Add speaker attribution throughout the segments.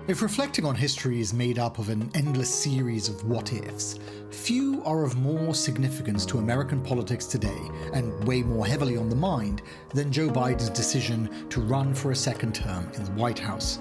Speaker 1: If reflecting on history is made up of an endless series of what-ifs, few are of more significance to American politics today, and weigh more heavily on the mind, than Joe Biden's decision to run for a second term in the White House.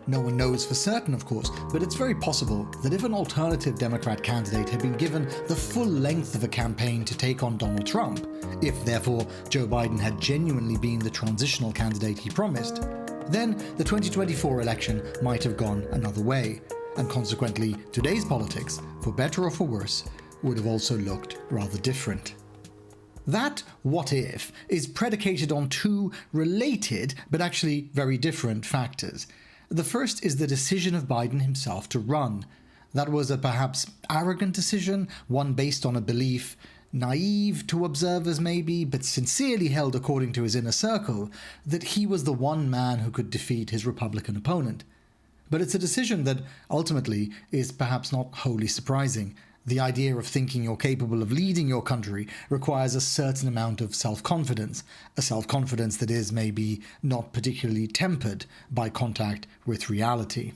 Speaker 1: No one knows for certain, of course, but it's very possible that if an alternative Democrat candidate had been given the full length of a campaign to take on Donald Trump, if therefore Joe Biden had genuinely been the transitional candidate he promised, then the 2024 election might have gone another way, and consequently today's politics, for better or for worse, would have also looked rather different. That what if is predicated on two related but actually very different factors. The first is the decision of Biden himself to run. That was a perhaps arrogant decision, one based on a belief, naive to observers maybe, but sincerely held according to his inner circle, that he was the one man who could defeat his Republican opponent. But it's a decision that ultimately is perhaps not wholly surprising. The idea of thinking you're capable of leading your country requires a certain amount of self-confidence, a self-confidence that is maybe not particularly tempered by contact with reality.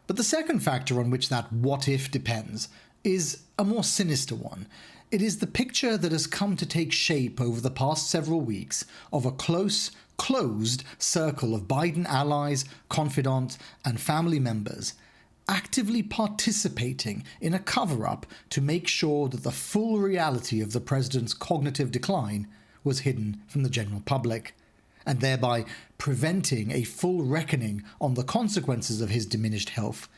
Speaker 1: But the second factor on which that what-if depends is a more sinister one. It is the picture that has come to take shape over the past several weeks of a close, closed circle of Biden allies, confidants, and family members actively participating in a cover-up to make sure that the full reality of the president's cognitive decline was hidden from the general public, and thereby preventing a full reckoning on the consequences of his diminished health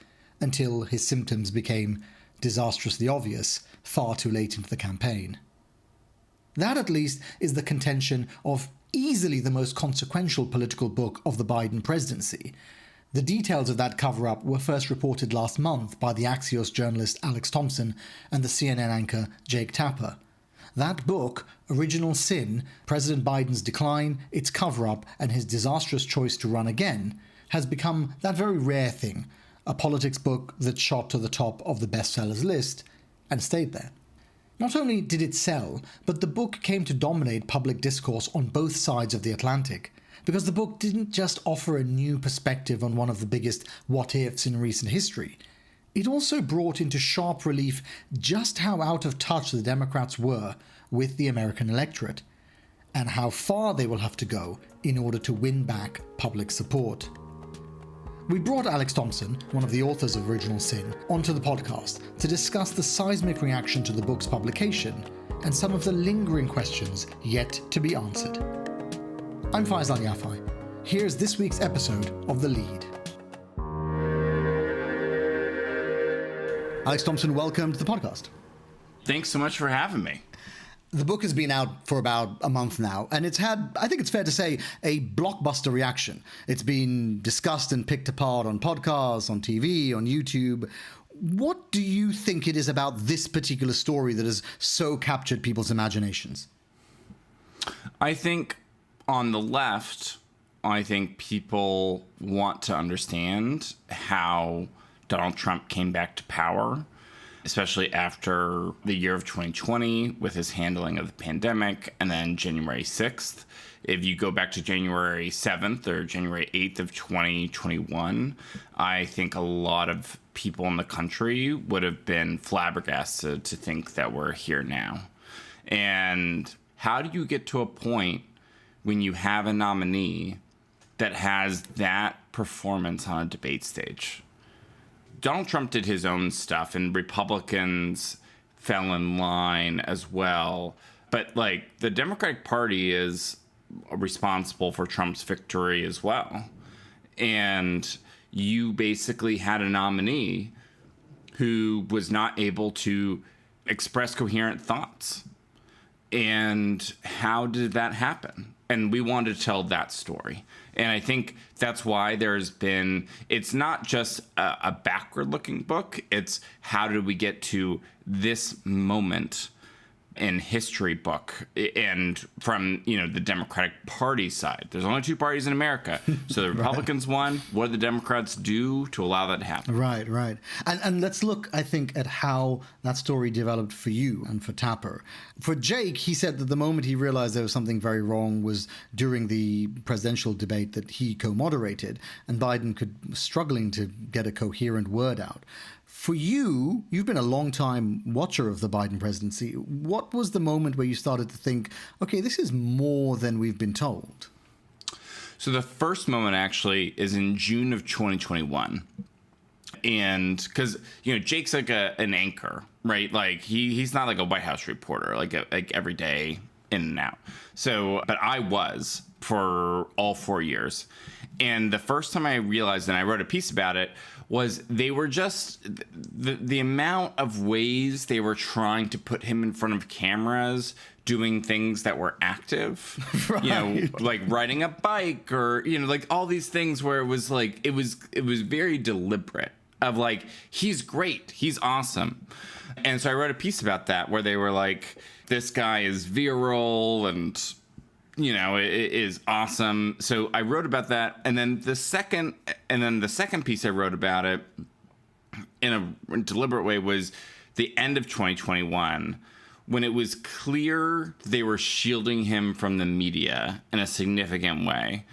Speaker 1: until his symptoms became disastrously obvious far too late into the campaign. That, at least, is the contention of easily the most consequential political book of the Biden presidency. The details of that cover-up were first reported last month by the Axios journalist Alex Thompson and the CNN anchor Jake Tapper. That book, Original Sin, President Biden's Decline, its cover-up, and his disastrous choice to run again, has become that very rare thing, a politics book that shot to the top of the bestsellers list and stayed there. Not only did it sell, but the book came to dominate public discourse on both sides of the Atlantic, because the book didn't just offer a new perspective on one of the biggest what-ifs in recent history. It also brought into sharp relief just how out of touch the Democrats were with the American electorate, and how far they will have to go in order to win back public support. We brought Alex Thompson, one of the authors of Original Sin, onto the podcast to discuss the seismic reaction to the book's publication and some of the lingering questions yet to be answered. I'm Faisal Al Yafai. Here's this week's episode of The Lead. Alex Thompson, welcome to the podcast.
Speaker 2: Thanks so much for having me.
Speaker 1: The book has been out for about a month now, and it's had, I think it's fair to say, a blockbuster reaction. It's been discussed and picked apart on podcasts, on TV, on YouTube. What do you think it is about this particular story that has so captured people's imaginations?
Speaker 2: I think on the left, I think people want to understand how Donald Trump came back to power, especially after the year of 2020 with his handling of the pandemic, and then January 6th. If you go back to January 7th or January 8th of 2021, I think a lot of people in the country would have been flabbergasted to think that we're here now. And how do you get to a point when you have a nominee that has that performance on a debate stage? Donald Trump did his own stuff, and Republicans fell in line as well. But, the Democratic Party is responsible for Trump's victory as well. And you basically had a nominee who was not able to express coherent thoughts. And how did that happen? And we wanted to tell that story. And I think that's why it's not just a backward-looking book. It's how did we get to this moment in history book, and from, the Democratic Party side. There's only two parties in America. So the Republicans won. What did the Democrats do to allow that to happen?
Speaker 1: Right. And let's look, I think, at how that story developed for you and for Tapper. For Jake, he said that the moment he realized there was something very wrong was during the presidential debate that he co-moderated, and Biden was struggling to get a coherent word out. For you, you've been a long-time watcher of the Biden presidency. What was the moment where you started to think, okay, this is more than we've been told?
Speaker 2: So the first moment actually is in June of 2021. And because, Jake's like an anchor, right? Like he's not like a White House reporter, like every day in and out. So, but I was for all 4 years. And the first time I realized, and I wrote a piece about it, was they were just the amount of ways they were trying to put him in front of cameras doing things that were active,
Speaker 1: right.
Speaker 2: Like riding a bike or, like all these things where it was like, it was very deliberate of like, he's great, he's awesome. And so I wrote a piece about that where they were like, this guy is virile and, it is awesome. So I wrote about that. And then the second piece I wrote about it in a deliberate way was the end of 2021, when it was clear they were shielding him from the media in a significant way.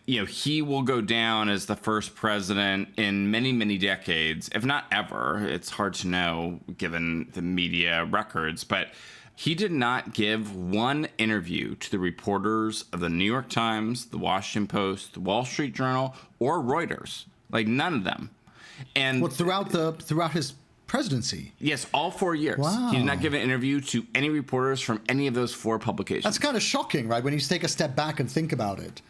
Speaker 2: He will go down as the first president in many, many decades, if not ever. It's hard to know given the media records, but he did not give one interview to the reporters of the New York Times, the Washington Post, the Wall Street Journal, or Reuters. Like none of them. And
Speaker 1: throughout his presidency?
Speaker 2: Yes, all 4 years.
Speaker 1: Wow.
Speaker 2: He did not give an interview to any reporters from any of those 4 publications.
Speaker 1: That's kind of shocking, right? When you take a step back and think about it.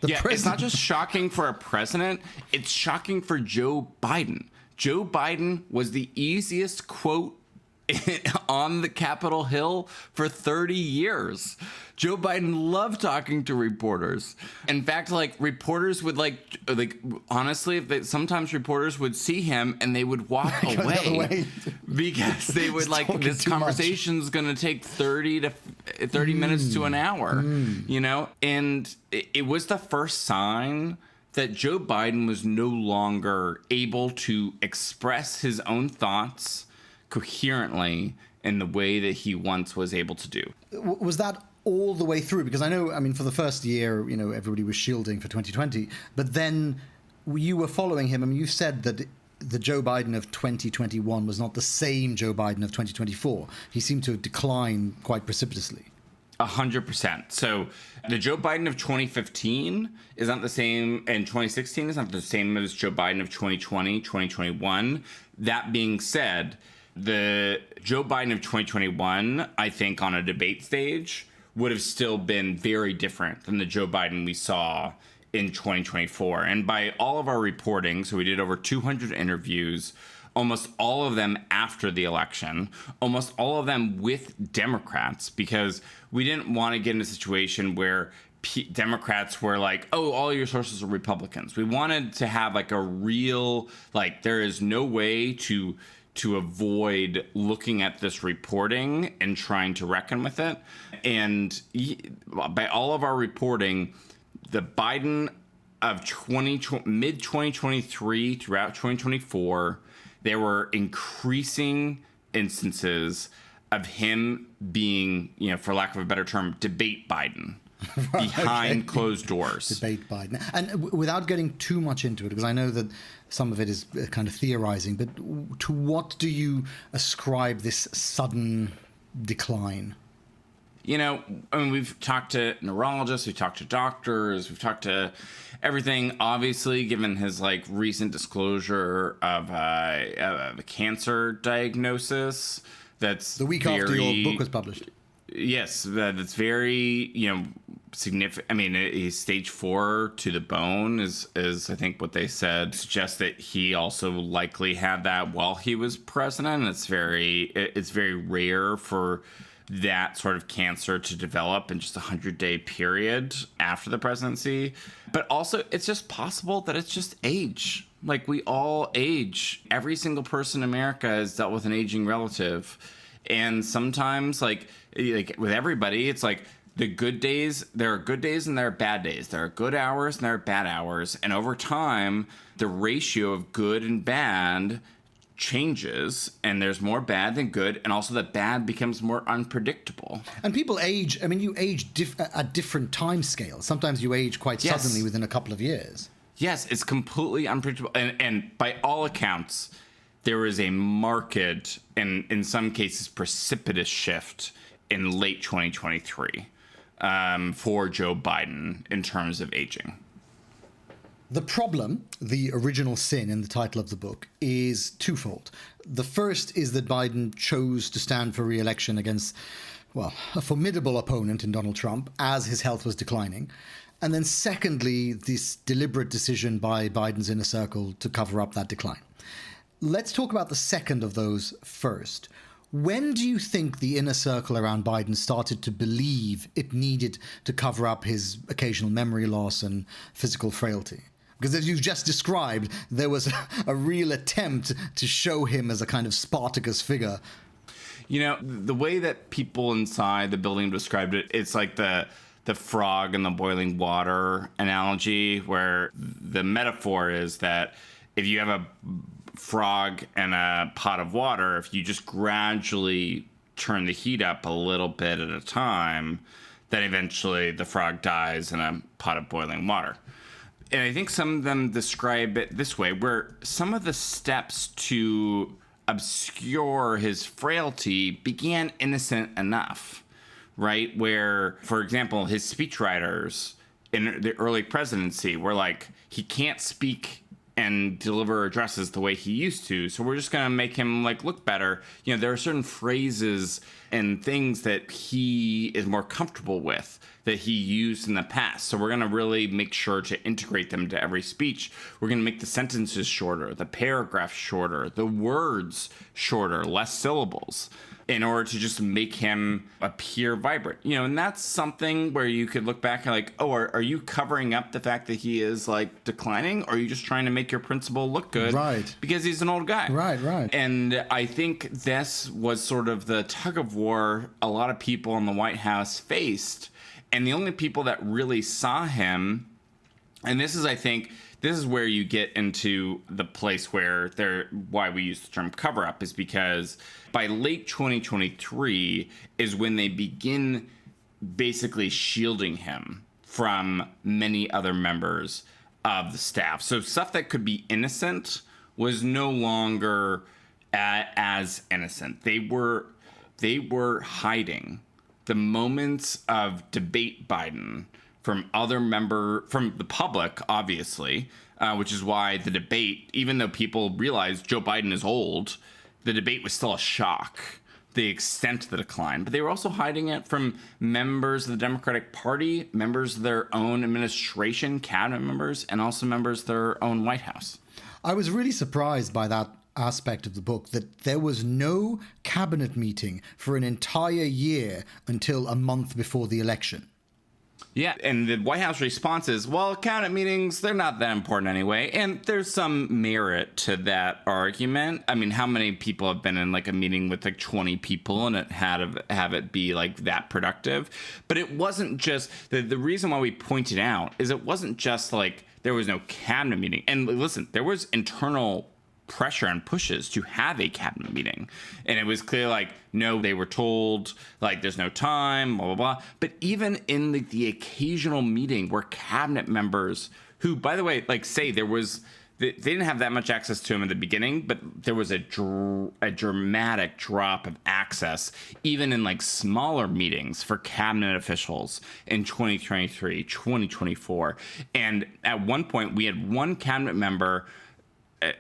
Speaker 2: It's not just shocking for a president. It's shocking for Joe Biden. Joe Biden was the easiest quote on the Capitol Hill for 30 years. Joe Biden loved talking to reporters. In fact, reporters would honestly, sometimes reporters would see him and they would walk away because they would this conversation's going to take 30 minutes to an hour, and it was the first sign that Joe Biden was no longer able to express his own thoughts coherently in the way that he once was able to do.
Speaker 1: Was that all the way through? Because I know, for the first year, everybody was shielding for 2020, but then you were following him. You said that the Joe Biden of 2021 was not the same Joe Biden of 2024. He seemed to decline quite precipitously.
Speaker 2: 100%. So the Joe Biden of 2015 is not the same, and 2016 is not the same as Joe Biden of 2020, 2021. That being said, the Joe Biden of 2021, I think, on a debate stage would have still been very different than the Joe Biden we saw in 2024. And by all of our reporting, so we did over 200 interviews, almost all of them after the election, almost all of them with Democrats, because we didn't want to get in a situation where Democrats were like, oh, all your sources are Republicans. We wanted to have a real, there is no way to avoid looking at this reporting and trying to reckon with it. And by all of our reporting, the Biden of mid-2023 throughout 2024, there were increasing instances of him being, for lack of a better term, debate Biden. Behind closed doors.
Speaker 1: Debate Biden. And without getting too much into it, because I know that some of it is kind of theorizing, but to what do you ascribe this sudden decline?
Speaker 2: We've talked to neurologists, we've talked to doctors, we've talked to everything. Obviously, given his recent disclosure of a cancer diagnosis, that's
Speaker 1: the week after your book was published.
Speaker 2: Yes, that's very, significant. He's stage 4 to the bone is I think what they said, suggests that he also likely had that while he was president. It's very rare for that sort of cancer to develop in just a 100-day period after the presidency. But also, it's just possible that it's just age. We all age. Every single person in America has dealt with an aging relative. And sometimes, like with everybody, it's like the good days, there are good days and there are bad days. There are good hours and there are bad hours. And over time, the ratio of good and bad changes, and there's more bad than good, and also the bad becomes more unpredictable.
Speaker 1: And people age, I mean, you age at different time scales. Sometimes you age quite suddenly within a couple of years.
Speaker 2: Yes, it's completely unpredictable. And by all accounts, there is a marked, and in some cases precipitous shift in late 2023 for Joe Biden in terms of aging.
Speaker 1: The problem, the original sin in the title of the book, is twofold. The first is that Biden chose to stand for re-election against, well, a formidable opponent in Donald Trump as his health was declining. And then secondly, this deliberate decision by Biden's inner circle to cover up that decline. Let's talk about the second of those first. When do you think the inner circle around Biden started to believe it needed to cover up his occasional memory loss and physical frailty? Because as you've just described, there was a real attempt to show him as a kind of Spartacus figure.
Speaker 2: You know, the way that people inside the building described it, it's like the frog in the boiling water analogy, where the metaphor is that if you have a frog and a pot of water, if you just gradually turn the heat up a little bit at a time, then eventually the frog dies in a pot of boiling water. And I think some of them describe it this way, where some of the steps to obscure his frailty began innocent enough, right? Where, for example, his speechwriters in the early presidency were like, he can't speak and deliver addresses the way he used to, so we're just going to make him like look better. You know, there are certain phrases and things that he is more comfortable with that he used in the past. So we're going to really make sure to integrate them to every speech. We're going to make the sentences shorter, the paragraphs shorter, the words shorter, less syllables, in order to just make him appear vibrant. You know, and that's something where you could look back and like, oh, are you covering up the fact that he is like declining? Or are you just trying to make your principal look good?
Speaker 1: Right.
Speaker 2: Because he's an old guy.
Speaker 1: Right.
Speaker 2: And I think this was sort of the tug of war a lot of people in the White House faced. And the only people that really saw him, and this is, I think, this is where you get into the place where why we use the term cover up, is because by late 2023 is when they begin basically shielding him from many other members of the staff. So stuff that could be innocent was no longer as innocent. They were hiding the moments of debate Biden from the public, obviously, which is why the debate, even though people realized Joe Biden is old, the debate was still a shock, the extent of the decline. But they were also hiding it from members of the Democratic Party, members of their own administration, cabinet members, and also members of their own White House.
Speaker 1: I was really surprised by that aspect of the book, that there was no cabinet meeting for an entire year until a month before the election.
Speaker 2: Yeah, and the White House response is, well, cabinet meetings, they're not that important anyway. And there's some merit to that argument. I mean, how many people have been in like a meeting with like 20 people and have it be like that productive? But it wasn't just, the reason why we pointed out is it wasn't just like there was no cabinet meeting. And listen, there was internal pressure and pushes to have a cabinet meeting. And it was clear, like, no, they were told, like, there's no time, blah, blah, blah. But even in the occasional meeting where cabinet members, who, by the way, like, say they didn't have that much access to him in the beginning, but there was a dramatic drop of access, even in, like, smaller meetings for cabinet officials in 2023, 2024. And at one point, we had one cabinet member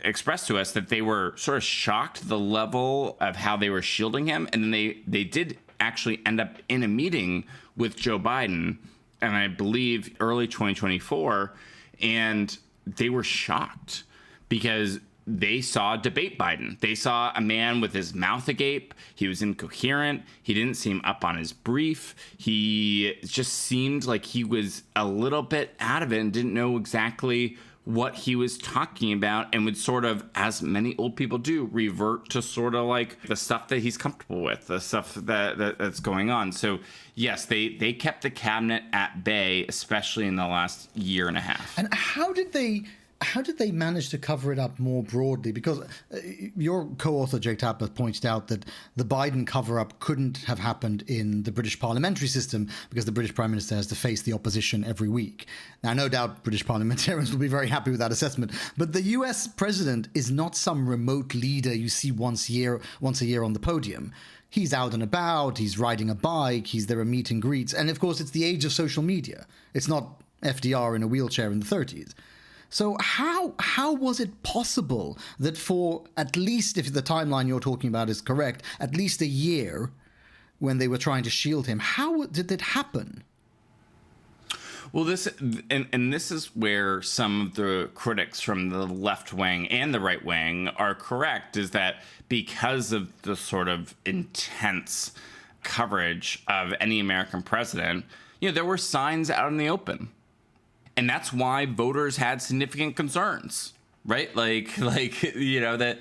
Speaker 2: expressed to us that they were sort of shocked at the level of how they were shielding him. And then they did actually end up in a meeting with Joe Biden, and I believe early 2024, and they were shocked because they saw debate Biden. They saw a man with his mouth agape. He was incoherent. He didn't seem up on his brief. He just seemed like he was a little bit out of it and didn't know exactly what he was talking about and would sort of, as many old people do, revert to sort of like the stuff that he's comfortable with, the stuff that's going on. So yes, they kept the cabinet at bay, especially in the last year and a half.
Speaker 1: And how did they manage to cover it up more broadly? Because your co-author, Jake Tapper, pointed out that the Biden cover-up couldn't have happened in the British parliamentary system because the British Prime Minister has to face the opposition every week. Now, no doubt British parliamentarians will be very happy with that assessment, but the US president is not some remote leader you see once a year on the podium. He's out and about, he's riding a bike, there are meet and greets, and of course it's the age of social media. It's not FDR in a wheelchair in the 30s. So how was it possible that for at least, if the timeline you're talking about is correct, at least a year when they were trying to shield him, how did it happen?
Speaker 2: Well, this is where some of the critics from the left wing and the right wing are correct, is that because of the sort of intense coverage of any American president, there were signs out in the open. And that's why voters had significant concerns, right? That,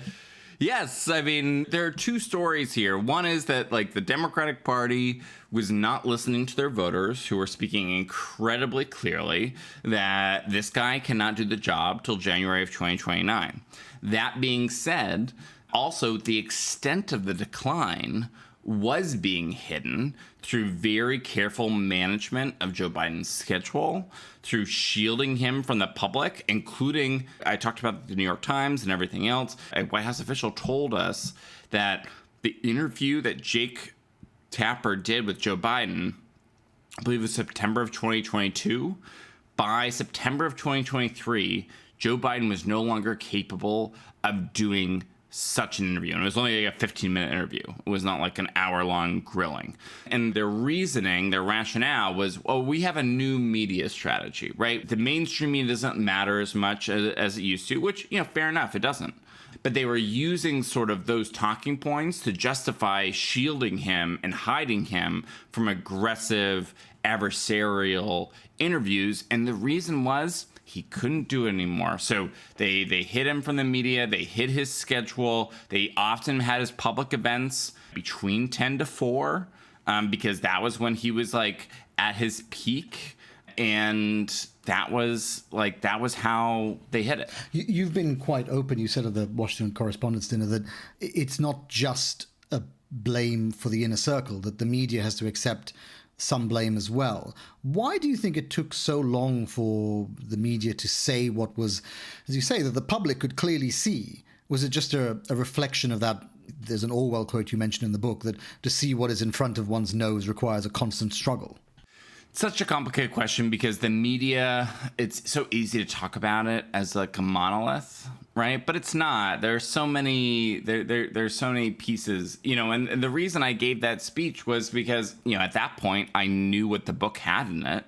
Speaker 2: yes, I mean, there are two stories here. One is that, the Democratic Party was not listening to their voters, who were speaking incredibly clearly that this guy cannot do the job till January of 2029. That being said, also the extent of the decline was being hidden through very careful management of Joe Biden's schedule, through shielding him from the public, including, I talked about the New York Times and everything else. A White House official told us that the interview that Jake Tapper did with Joe Biden, I believe it was September of 2022, by September of 2023, Joe Biden was no longer capable of doing such an interview. And it was only like a 15-minute interview. It was not like an hour-long grilling. And their reasoning, their rationale was, we have a new media strategy, right? The mainstream media doesn't matter as much as it used to, which, fair enough, it doesn't. But they were using sort of those talking points to justify shielding him and hiding him from aggressive, adversarial interviews. And the reason was, he couldn't do it anymore. So they hid him from the media. They hid his schedule. They often had his public events between 10 to 4 because that was when he was at his peak. And that was how they hid it.
Speaker 1: You've been quite open. You said at the Washington Correspondents' Dinner that it's not just a blame for the inner circle, that the media has to accept some blame as well. Why do you think it took so long for the media to say what was, as you say, that the public could clearly see? Was it just a reflection of that? There's an Orwell quote you mentioned in the book, that to see what is in front of one's nose requires a constant struggle.
Speaker 2: Such a complicated question because the media, it's so easy to talk about it as like a monolith, right? But it's not. There's so many pieces, and the reason I gave that speech was because, at that point I knew what the book had in it.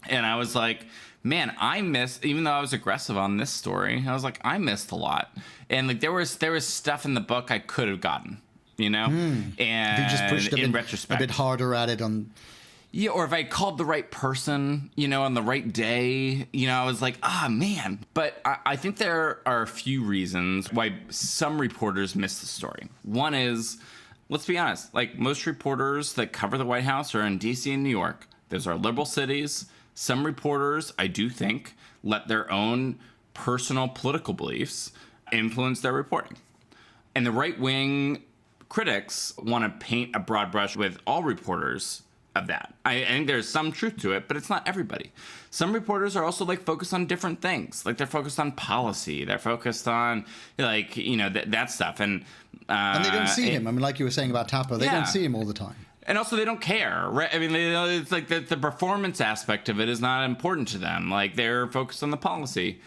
Speaker 2: And I was like, man, I missed, even though I was aggressive on this story, I was like, I missed a lot. And there was stuff in the book I could have gotten, and
Speaker 1: if you just pushed
Speaker 2: in retrospect,
Speaker 1: a bit harder at it on.
Speaker 2: Yeah, or if I called the right person, on the right day, I was like, man. But I think there are a few reasons why some reporters missed the story. One is, let's be honest, most reporters that cover the White House are in D.C. and New York. Those are liberal cities. Some reporters, I do think, let their own personal political beliefs influence their reporting. And the right-wing critics want to paint a broad brush with all reporters of that. I think there's some truth to it, but it's not everybody. Some reporters are also focused on different things. They're focused on policy. They're focused on that stuff. And
Speaker 1: they don't see him. I mean, like you were saying about Tapper, they don't see him all the time.
Speaker 2: And also they don't care, right? I mean, it's the performance aspect of it is not important to them. They're focused on the policy.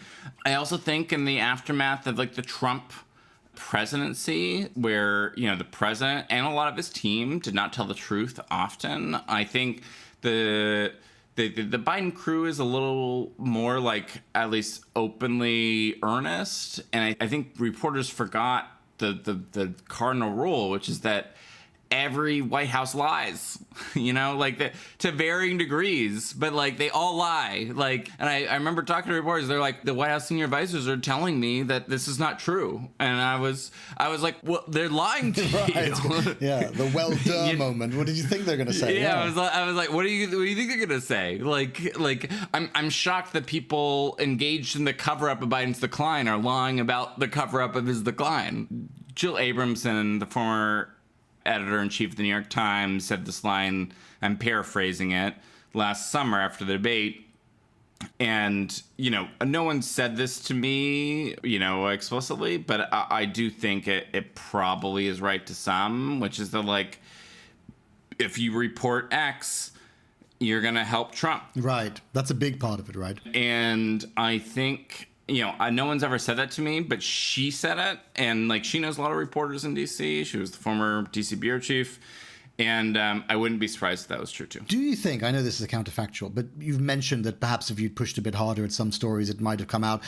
Speaker 2: I also think in the aftermath of the Trump presidency, where the president and a lot of his team did not tell the truth often, I think the Biden crew is a little more at least openly earnest, and I think reporters forgot the cardinal rule, which is that every White House lies, to varying degrees, but like they all lie. Like, and I remember talking to reporters, they're like, the White House senior advisors are telling me that this is not true. And I was like, well, they're lying to
Speaker 1: Right.
Speaker 2: you.
Speaker 1: Yeah, the well done moment. What did you think they're going to say?
Speaker 2: Yeah, I was like, what do you think they're gonna say? Like, I'm shocked that people engaged in the cover-up of Biden's decline are lying about the cover-up of his decline. Jill Abramson, the former editor-in-chief of the New York Times, said this line, I'm paraphrasing it, last summer after the debate. And, no one said this to me, explicitly, but I do think it probably is right to some, which is that, like, if you report X, you're going to help Trump.
Speaker 1: Right. That's a big part of it, right?
Speaker 2: And I think, no one's ever said that to me, but she said it. And, like, she knows a lot of reporters in D.C. She was the former D.C. bureau chief. And I wouldn't be surprised if that was true, too.
Speaker 1: Do you think, I know this is a counterfactual, but you've mentioned that perhaps if you'd pushed a bit harder at some stories, it might have come out.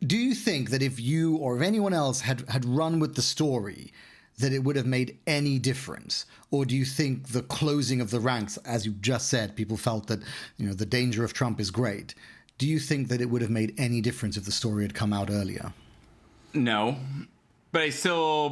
Speaker 1: Do you think that if you or if anyone else had run with the story, that it would have made any difference? Or do you think the closing of the ranks, as you just said, people felt that, the danger of Trump is great. Do you think that it would have made any difference if the story had come out earlier?
Speaker 2: No. But I still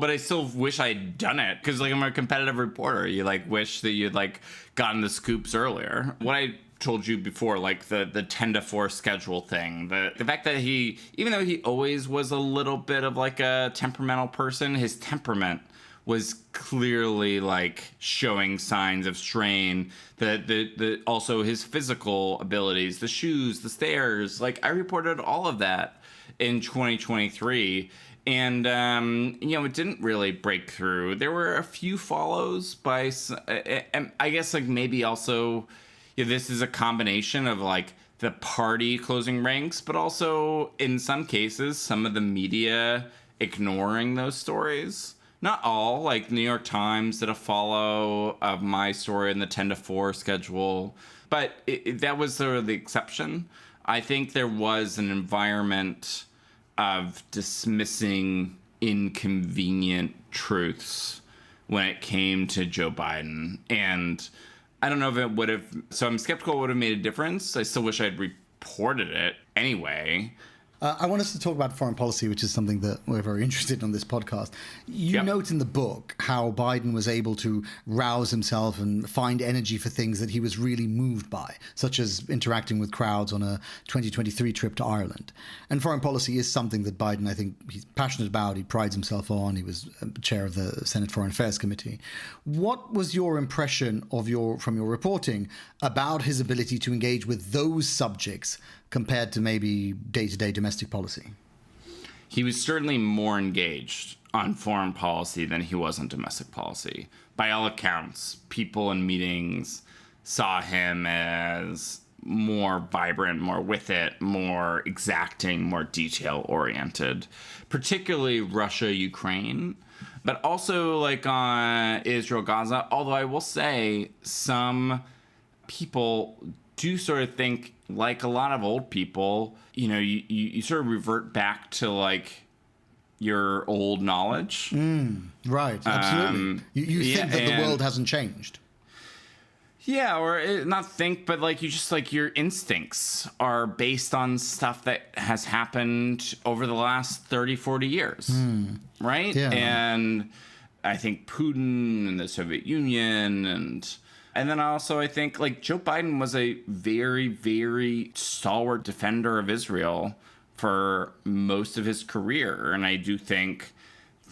Speaker 2: wish I'd done it because, like, I'm a competitive reporter. You, like, wish that you'd, like, gotten the scoops earlier. What I told you before, like, the 10-4 schedule thing, the fact that he, even though he always was a little bit of, like, a temperamental person, his temperament was clearly, like, showing signs of strain. The also his physical abilities, the shoes, the stairs. Like, I reported all of that in 2023. And, it didn't really break through. There were a few follows by, and I guess, like, maybe also, this is a combination of, like, the party closing ranks, but also, in some cases, some of the media ignoring those stories. Not all, like, New York Times did a follow of my story in the 10-4 schedule, but that was sort of the exception. I think there was an environment of dismissing inconvenient truths when it came to Joe Biden. And I don't know if it would have, so I'm skeptical it would have made a difference. I still wish I'd reported it anyway.
Speaker 1: I want us to talk about foreign policy, which is something that we're very interested in on this podcast. You note in the book how Biden was able to rouse himself and find energy for things that he was really moved by, such as interacting with crowds on a 2023 trip to Ireland. And foreign policy is something that Biden, I think, he's passionate about. He prides himself on. He was chair of the Senate Foreign Affairs Committee. What was your impression from your reporting about his ability to engage with those subjects compared to maybe day-to-day domestic policy?
Speaker 2: He was certainly more engaged on foreign policy than he was on domestic policy. By all accounts, people in meetings saw him as more vibrant, more with it, more exacting, more detail-oriented, particularly Russia, Ukraine, but also like on Israel, Gaza, although I will say some people do sort of think, like a lot of old people, you sort of revert back to, like, your old knowledge.
Speaker 1: Right, absolutely. You think that the world hasn't changed.
Speaker 2: Yeah, or not think, but, like, you just, like, your instincts are based on stuff that has happened over the last 30, 40 years, right?
Speaker 1: Yeah.
Speaker 2: And I think Putin and the Soviet Union and then also I think, like, Joe Biden was a very, very stalwart defender of Israel for most of his career. And I do think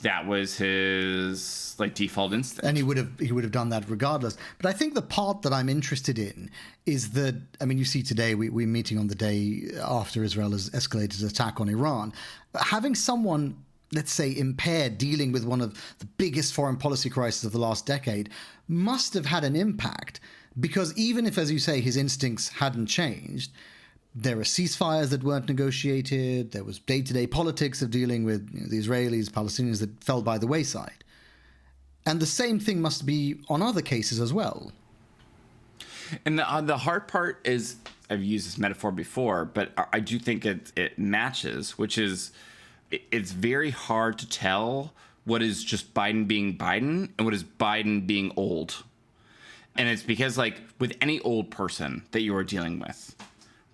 Speaker 2: that was his, like, default instinct. And
Speaker 1: he would have done that regardless. But I think the part that I'm interested in is that, I mean, you see today, we're meeting on the day after Israel has escalated its attack on Iran. Having someone, let's say, impaired, dealing with one of the biggest foreign policy crises of the last decade, must have had an impact, because even if, as you say, his instincts hadn't changed, there were ceasefires that weren't negotiated, there was day-to-day politics of dealing with the Israelis, Palestinians that fell by the wayside. And the same thing must be on other cases as well.
Speaker 2: And the hard part is, I've used this metaphor before, but I do think it matches, which is, it's very hard to tell what is just Biden being Biden and what is Biden being old. And it's because, like, with any old person that you are dealing with,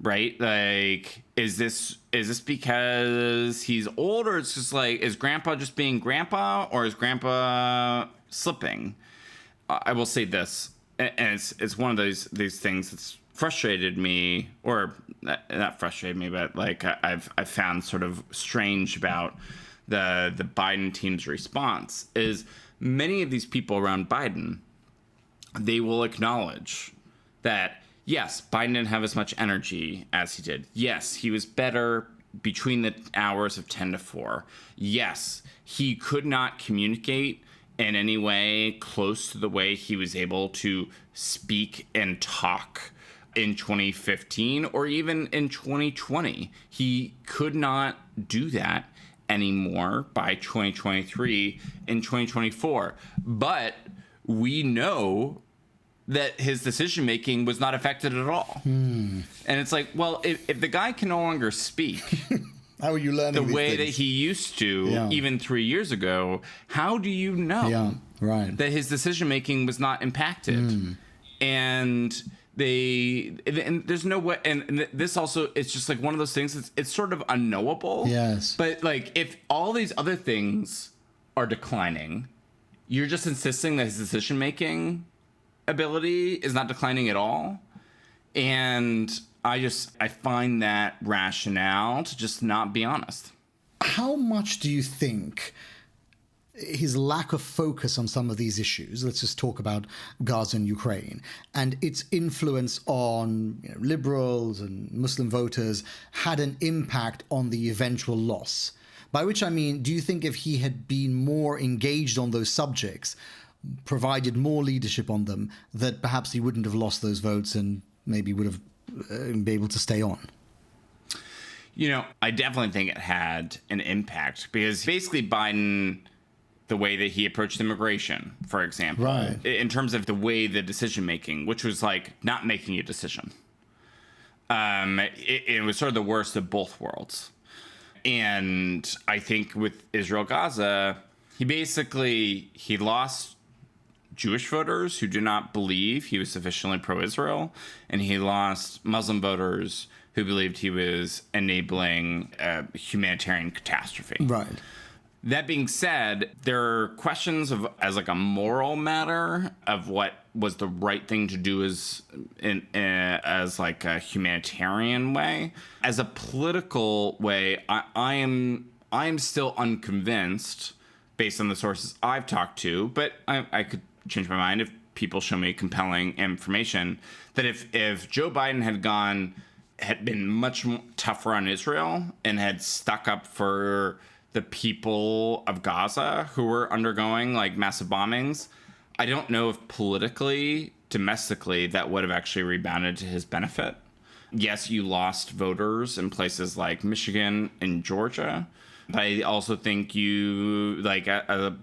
Speaker 2: right? Like, is this because he's old, or it's just like, is grandpa just being grandpa, or is grandpa slipping? I will say this, and it's one of these things that's frustrated me, or not frustrated me, but like I've found sort of strange about the Biden team's response is many of these people around Biden, they will acknowledge that, yes, Biden didn't have as much energy as he did. Yes, he was better between the hours of 10 to 4. Yes, he could not communicate in any way close to the way he was able to speak and talk in 2015 or even in 2020. He could not do that anymore by 2023 and 2024. But we know that his decision making was not affected at all. And it's like, well, if the guy can no longer speak
Speaker 1: how are you learning
Speaker 2: the way
Speaker 1: things?
Speaker 2: that he used to even 3 years ago, how do you know that his decision making was not impacted? And there's no way, and this also, it's just like one of those things, it's sort of unknowable.
Speaker 1: Yes.
Speaker 2: But like, if all these other things are declining, you're just insisting that his decision making ability is not declining at all. And I find that rationale to just not be honest.
Speaker 1: How much do you think his lack of focus on some of these issues, let's just talk about Gaza and Ukraine, and its influence on liberals and Muslim voters had an impact on the eventual loss? By which I mean, do you think if he had been more engaged on those subjects, provided more leadership on them, that perhaps he wouldn't have lost those votes and maybe would have been able to stay on?
Speaker 2: I definitely think it had an impact, because basically Biden, the way that he approached immigration, for example,
Speaker 1: right,
Speaker 2: in terms of the way the decision making, which was like not making a decision, it was sort of the worst of both worlds. And I think with Israel Gaza, he lost Jewish voters who do not believe he was sufficiently pro-Israel, and he lost Muslim voters who believed he was enabling a humanitarian catastrophe.
Speaker 1: Right.
Speaker 2: That being said, there are questions as like a moral matter of what was the right thing to do as like a humanitarian way. As a political way, I am still unconvinced based on the sources I've talked to, but I could change my mind if people show me compelling information, that if Joe Biden had been much tougher on Israel and had stuck up for the people of Gaza who were undergoing like massive bombings, I don't know if politically, domestically, that would have actually rebounded to his benefit. Yes, you lost voters in places like Michigan and Georgia, but I also think you, like,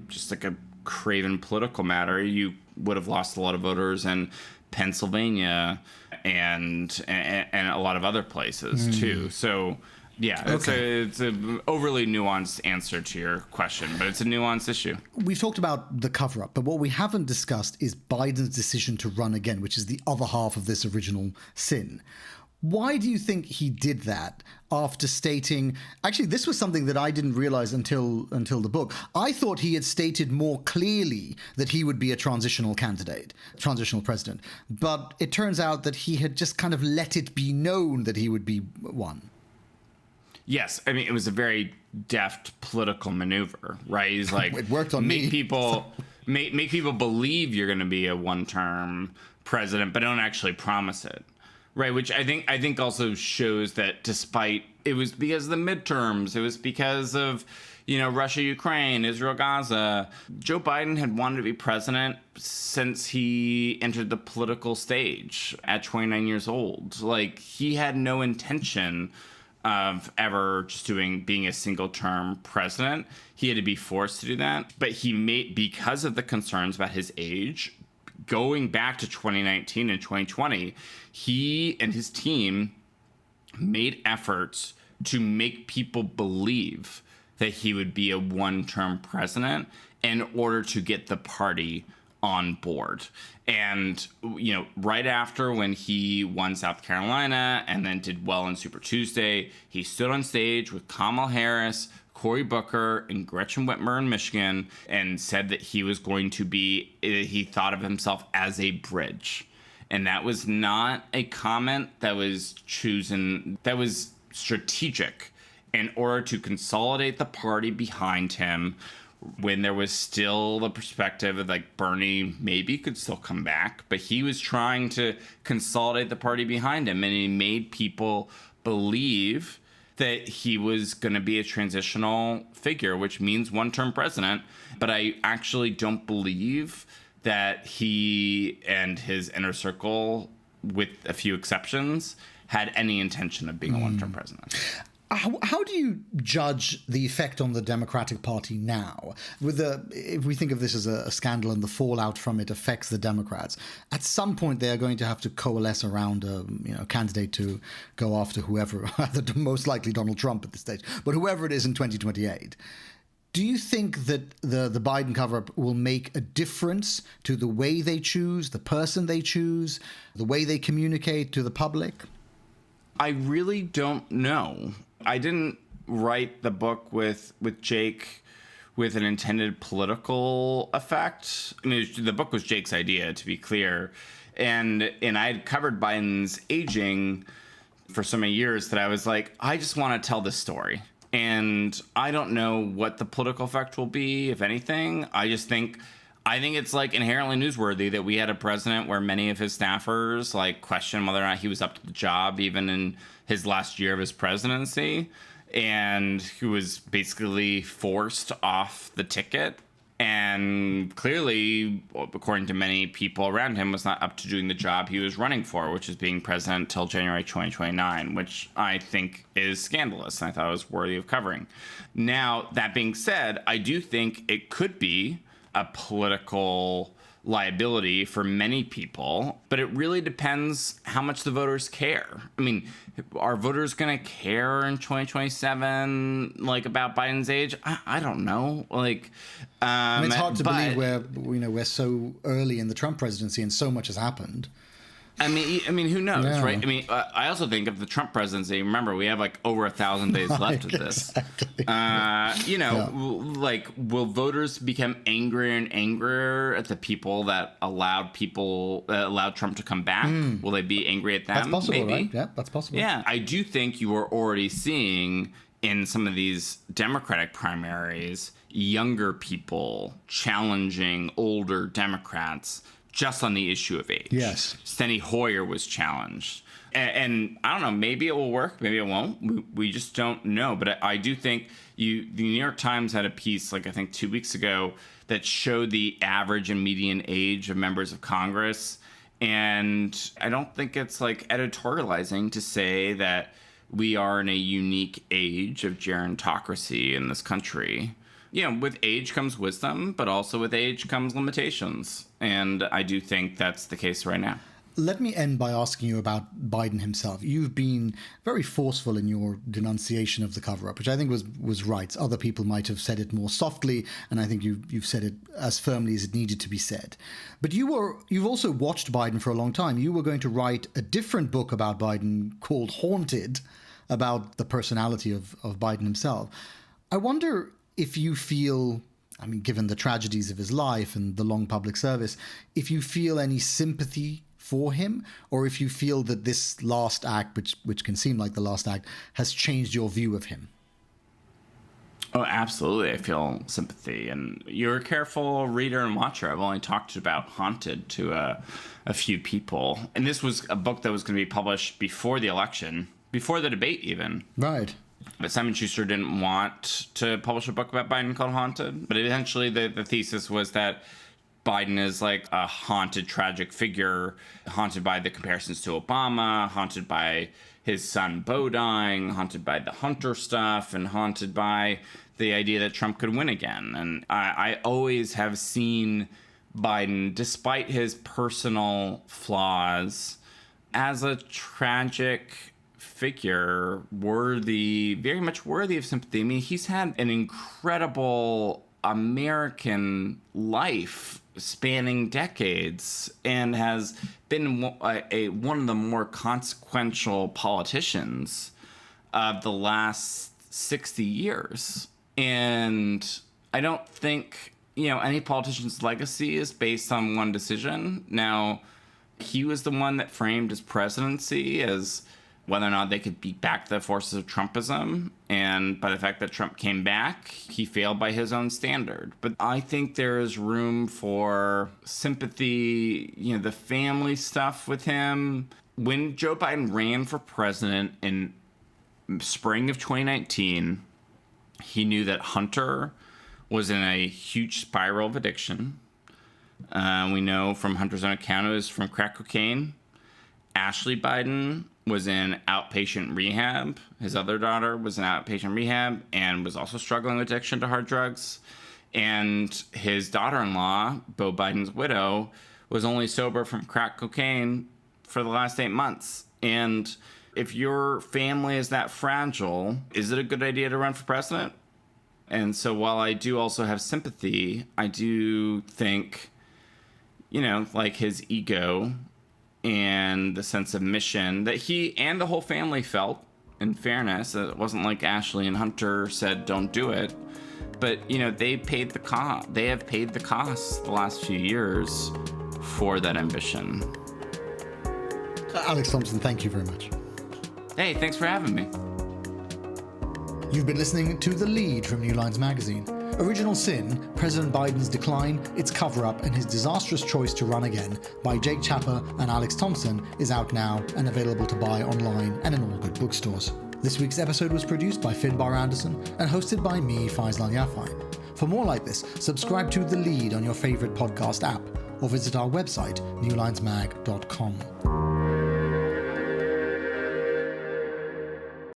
Speaker 2: just like a craven political matter, you would have lost a lot of voters in Pennsylvania and a lot of other places too. So yeah, it's an overly nuanced answer to your question, but it's a nuanced issue.
Speaker 1: We've talked about the cover-up, but what we haven't discussed is Biden's decision to run again, which is the other half of this original sin. Why do you think he did that after stating... Actually, this was something that I didn't realize until the book. I thought he had stated more clearly that he would be a transitional president. But it turns out that he had just kind of let it be known that he would be one.
Speaker 2: Yes, I mean, it was a very deft political maneuver, right? He's like,
Speaker 1: it worked on
Speaker 2: make
Speaker 1: me.
Speaker 2: make people believe you're going to be a one-term president, but don't actually promise it. Right, which I think also shows that despite it was because of the midterms, it was because of, Russia, Ukraine, Israel, Gaza, Joe Biden had wanted to be president since he entered the political stage at 29 years old. Like, he had no intention of ever just being a single term president. He had to be forced to do that. But because of the concerns about his age, going back to 2019 and 2020, he and his team made efforts to make people believe that he would be a one-term president in order to get the party on board. And, right after when he won South Carolina and then did well in Super Tuesday, he stood on stage with Kamala Harris, Cory Booker, and Gretchen Whitmer in Michigan and said that he was going to he thought of himself as a bridge. And that was not a comment that was chosen, that was strategic in order to consolidate the party behind him when there was still the perspective of like Bernie maybe could still come back, but he was trying to consolidate the party behind him, and he made people believe that he was going to be a transitional figure, which means one-term president. But I actually don't believe that he and his inner circle, with a few exceptions, had any intention of being a one-term president.
Speaker 1: How do you judge the effect on the Democratic Party now? If we think of this as a scandal and the fallout from it affects the Democrats, at some point they are going to have to coalesce around a candidate to go after whoever, most likely Donald Trump at this stage, but whoever it is in 2028. Do you think that the Biden cover-up will make a difference to the way they choose, the person they choose, the way they communicate to the public?
Speaker 2: I really don't know. I didn't write the book with Jake with an intended political effect. I mean, the book was Jake's idea, to be clear. And I had covered Biden's aging for so many years that I was like, I just want to tell this story. And I don't know what the political effect will be, if anything. I think it's like inherently newsworthy that we had a president where many of his staffers like questioned whether or not he was up to the job, even in his last year of his presidency, and who was basically forced off the ticket. And clearly, according to many people around him, was not up to doing the job he was running for, which is being president till January 2029, which I think is scandalous, and I thought it was worthy of covering. Now, that being said, I do think it could be a political liability for many people, but it really depends how much the voters care. I mean, are voters going to care in 2027, like, about Biden's age? I don't know. Like,
Speaker 1: it's hard to believe we're so early in the Trump presidency and so much has happened.
Speaker 2: I mean, who knows,
Speaker 1: Yeah.
Speaker 2: right? I mean, I also think of the Trump presidency. Remember, we have like over 1,000 days left of this.
Speaker 1: Exactly.
Speaker 2: Like, will voters become angrier and angrier at the people that allowed Trump to come back? Will they be angry at them?
Speaker 1: That's possible,
Speaker 2: maybe?
Speaker 1: right? Yeah, that's possible.
Speaker 2: Yeah, I do think you are already seeing in some of these Democratic primaries younger people challenging older Democrats just on the issue of age.
Speaker 1: Yes.
Speaker 2: Steny Hoyer was challenged. And I don't know, maybe it will work, maybe it won't. We just don't know. But I do think the New York Times had a piece, like I think 2 weeks ago, that showed the average and median age of members of Congress. And I don't think it's like editorializing to say that we are in a unique age of gerontocracy in this country. With age comes wisdom, but also with age comes limitations. And I do think that's the case right now.
Speaker 1: Let me end by asking you about Biden himself. You've been very forceful in your denunciation of the cover-up, which I think was right. Other people might have said it more softly, and I think you've said it as firmly as it needed to be said. But you've also watched Biden for a long time. You were going to write a different book about Biden called Haunted, about the personality of Biden himself. I wonder if you feel, I mean, given the tragedies of his life and the long public service, if you feel any sympathy for him, or if you feel that this last act, which can seem like the last act, has changed your view of him.
Speaker 2: Oh, absolutely. I feel sympathy. And you're a careful reader and watcher. I've only talked about Haunted to a few people. And this was a book that was going to be published before the election, before the debate even.
Speaker 1: Right.
Speaker 2: But Simon Schuster didn't want to publish a book about Biden called Haunted. But eventually the thesis was that Biden is like a haunted, tragic figure, haunted by the comparisons to Obama, haunted by his son Beau dying, haunted by the Hunter stuff, and haunted by the idea that Trump could win again. And I always have seen Biden, despite his personal flaws, as a tragic figure, very much worthy of sympathy. I mean, he's had an incredible American life spanning decades and has been one of the more consequential politicians of the last 60 years. And I don't think, any politician's legacy is based on one decision. Now, he was the one that framed his presidency as whether or not they could beat back the forces of Trumpism. And by the fact that Trump came back, he failed by his own standard. But I think there is room for sympathy, the family stuff with him. When Joe Biden ran for president in spring of 2019, he knew that Hunter was in a huge spiral of addiction. We know from Hunter's own account it was from crack cocaine. Ashley Biden was in outpatient rehab. His other daughter was in outpatient rehab and was also struggling with addiction to hard drugs. And his daughter-in-law, Beau Biden's widow, was only sober from crack cocaine for the last 8 months. And if your family is that fragile, is it a good idea to run for president? And so while I do also have sympathy, I do think, his ego and the sense of mission that he and the whole family felt, in fairness. It wasn't like Ashley and Hunter said, don't do it. But, they paid the cost. They have paid the cost the last few years for that ambition.
Speaker 1: Alex Thompson, thank you very much.
Speaker 2: Hey, thanks for having me.
Speaker 1: You've been listening to The Lead from New Lines Magazine. Original Sin, President Biden's Decline, Its Cover-Up, and His Disastrous Choice to Run Again by Jake Chapper and Alex Thompson is out now and available to buy online and in all good bookstores. This week's episode was produced by Finbar Anderson and hosted by me, Faisal Al Yafai. For more like this, subscribe to The Lead on your favorite podcast app or visit our website, newlinesmag.com.